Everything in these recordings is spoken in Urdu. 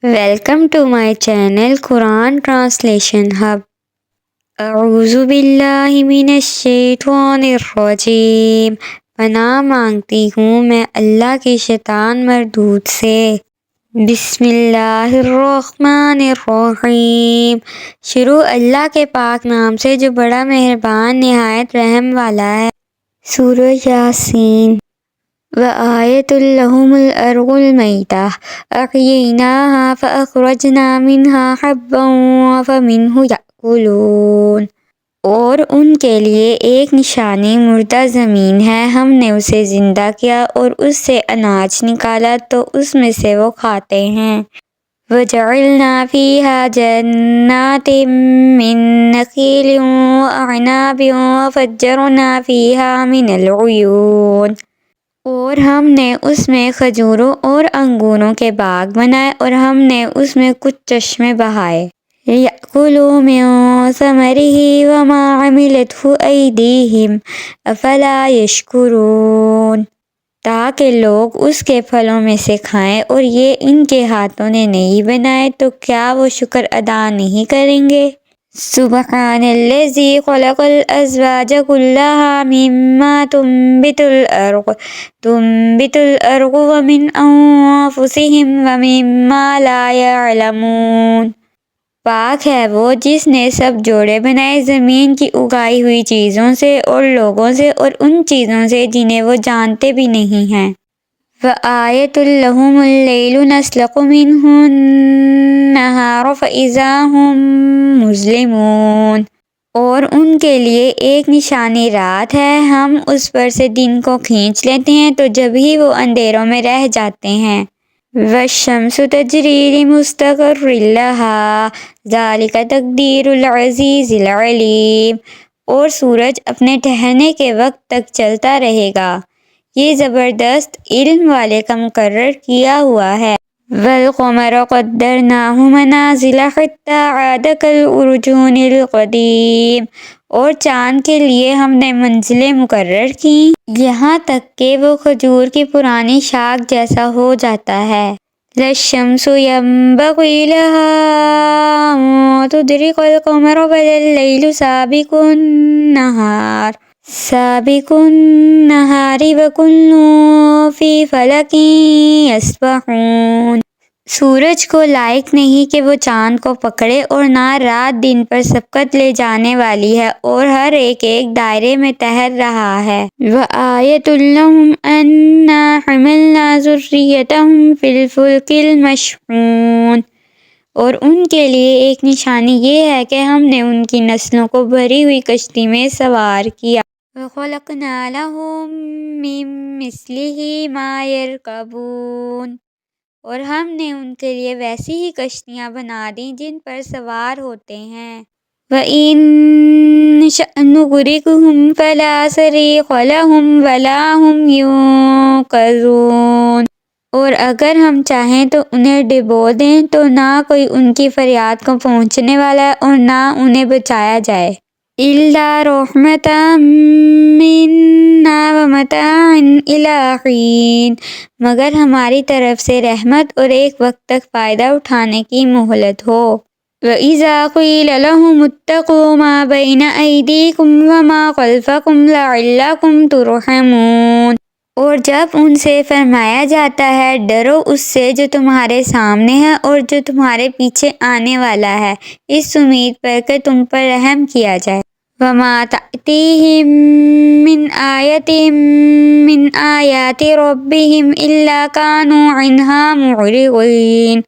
Welcome to my channel Quran Translation Hub. اعوذ باللہ من الشیطان الرجیم. پناہ مانگتی ہوں میں اللہ کے شیطان مردود سے. بسم اللہ الرحمن الرحیم. شروع اللہ کے پاک نام سے جو بڑا مہربان نہایت رحم والا ہے. سورہ یاسین. وآیۃ لہم الارض المیتہ احییناہا فاخرجنا منہا حبا فمنہ یأکلون. اور ان کے لیے ایک نشانی مردہ زمین ہے، ہم نے اسے زندہ کیا اور اس سے اناج نکالا تو اس میں سے وہ کھاتے ہیں. وَجَعَلْنَا فِيهَا جَنَّاتٍ مِّن نَخِيلٍ وَأَعْنَابٍ وَفَجَّرْنَا فِيهَا مِنَ الْعُيُونِ. اور ہم نے اس میں کھجوروں اور انگوروں کے باغ بنائے اور ہم نے اس میں کچھ چشمے بہائے. لِيَأْكُلُوا مِن ثَمَرِهِ وَمَا عَمِلَتْهُ أَيْدِيهِمْ أَفَلَا يَشْكُرُونَ. تاکہ لوگ اس کے پھلوں میں سے کھائیں اور یہ ان کے ہاتھوں نے نہیں بنائے تو کیا وہ شکر ادا نہیں کریں گے. سبحان الذی خلق الازواج کلها مما تنبت الارض ومن انفسهم ومما لا يعلمون. پاک ہے وہ جس نے سب جوڑے بنائے زمین کی اگائی ہوئی چیزوں سے اور لوگوں سے اور ان چیزوں سے جنہیں وہ جانتے بھی نہیں ہیں. وآیۃ لہم اللیل نسلق منہ النہار فإذا ہم مظلمون. اور ان کے لیے ایک نشانی رات ہے، ہم اس پر سے دن کو کھینچ لیتے ہیں تو جب ہی وہ اندھیروں میں رہ جاتے ہیں. والشمس تجری لمستقر لها ذلک تقدیر العزیز العلیم. اور سورج اپنے ٹھہرنے کے وقت تک چلتا رہے گا، یہ زبردست علم والے کا مقرر کیا ہوا ہے. والقمر قدرناہ منازل حتی عاد کالعرجون القدیم. اور چاند کے لیے ہم نے منزلیں مقرر کیں یہاں تک کہ وہ کھجور کی پرانی شاخ جیسا ہو جاتا ہے. للشمس ينبغي لها أن تدرك القمر ولا الليل سابق النهار وكل في فلك يسبحون. سورج کو لائق نہیں کہ وہ چاند کو پکڑے اور نہ رات دن پر سبقت لے جانے والی ہے اور ہر ایک دائرے میں تہر رہا ہے. وآیۃ لہم انا حملنا ذریتہم فی الفلک المشحون. اور ان کے لیے ایک نشانی یہ ہے کہ ہم نے ان کی نسلوں کو بھری ہوئی کشتی میں سوار کیا. وَخَلَقْنَا لَهُم مِّن مِّثْلِهِ مَا يَرْكَبُونَ. اور ہم نے ان کے لیے ویسی ہی کشتیاں بنا دیں جن پر سوار ہوتے ہیں. وَإِن نَّشَأْ نُغْرِقْهُمْ فَلَا صَرِيخَ لَهُمْ وَلَا هُمْ يُنقَذُونَ. اور اگر ہم چاہیں تو انہیں ڈبو دیں تو نہ کوئی ان کی فریاد کو پہنچنے والا ہے اور نہ انہیں بچایا جائے. إِلَّا رَحْمَةً مِّنَّا وَمَتَاعًا إِلَىٰ حِينٍ. مگر ہماری طرف سے رحمت اور ایک وقت تک فائدہ اٹھانے کی مہلت ہو. وَإِذَا قِيلَ لَهُمُ اتَّقُوا مَا بَيْنَ أَيْدِيكُمْ وَمَا خَلْفَكُمْ لَعَلَّكُمْ تُرْحَمُونَ. اور جب ان سے فرمایا جاتا ہے ڈرو اس سے جو تمہارے سامنے ہے اور جو تمہارے پیچھے آنے والا ہے، اس امید پر کہ تم پر رحم کیا جائے. وَمَا تَأْتِيهِم مِّنْ آیَةٍ مِّنْ آیَاتِ رَبِّهِمْ إِلَّا كَانُوا عَنْهَا مُعْرِضِينَ.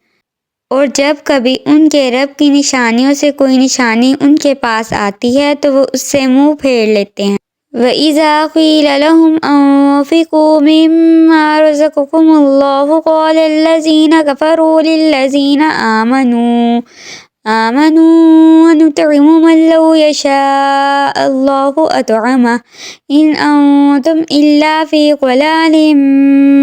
اور جب کبھی ان کے رب کی نشانیوں سے کوئی نشانی ان کے پاس آتی ہے تو وہ اس سے منہ پھیر لیتے ہیں. وَإِذَا قِيلَ لَهُمْ أَنفِقُوا مِمَّا رَزَقَكُمُ اللَّهُ قَالَ الَّذِينَ كَفَرُوا لِلَّذِينَ آمَنُوا وَنُطْعِمُ مَن لَّوْ يَشَاءُ اللَّهُ أَطْعَمَهُ إِنْ أَنتُمْ إِلَّا فِي ضَلَالٍ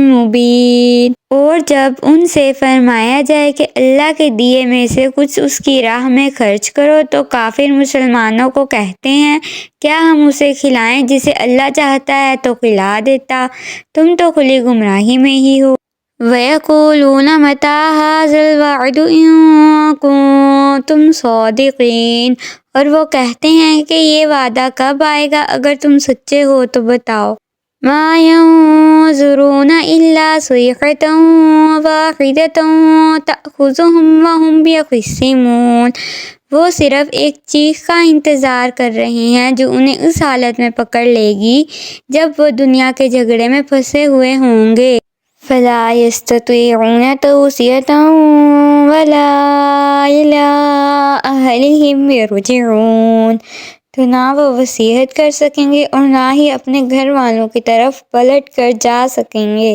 مُّبِينٍ. اور جب ان سے فرمایا جائے کہ اللہ کے دیے میں سے کچھ اس کی راہ میں خرچ کرو تو کافر مسلمانوں کو کہتے ہیں کیا ہم اسے کھلائیں جسے اللہ چاہتا ہے تو کھلا دیتا، تم تو کھلی گمراہی میں ہی ہو. وَيَقُولُونَ مَتَى هَٰذَا الْوَعْدُ إِن كُنتُمْ صَادِقِينَ، اور وہ کہتے ہیں کہ یہ وعدہ کب آئے گا، اگر تم سچے ہو تو بتاؤ۔ مَا يَنظُرُونَ إِلَّا صَيْحَةً وَاحِدَةً تَأْخُذُهُمْ وَهُمْ يَخِصِّمُونَ، وہ صرف ایک چیخ کا انتظار کر رہے ہیں جو انہیں اس حالت میں پکڑ لے گی جب وہ دنیا کے جھگڑے میں پھنسے ہوئے ہوں گے۔ فَلَا يَسْتَطِيعُونَ تَوْصِيَةً وَلَا إِلَىٰ أَهْلِهِمْ يَرْجِعُونَ، تو نہ وہ وصیت کر سکیں گے اور نہ ہی اپنے گھر والوں کی طرف پلٹ کر جا سکیں گے۔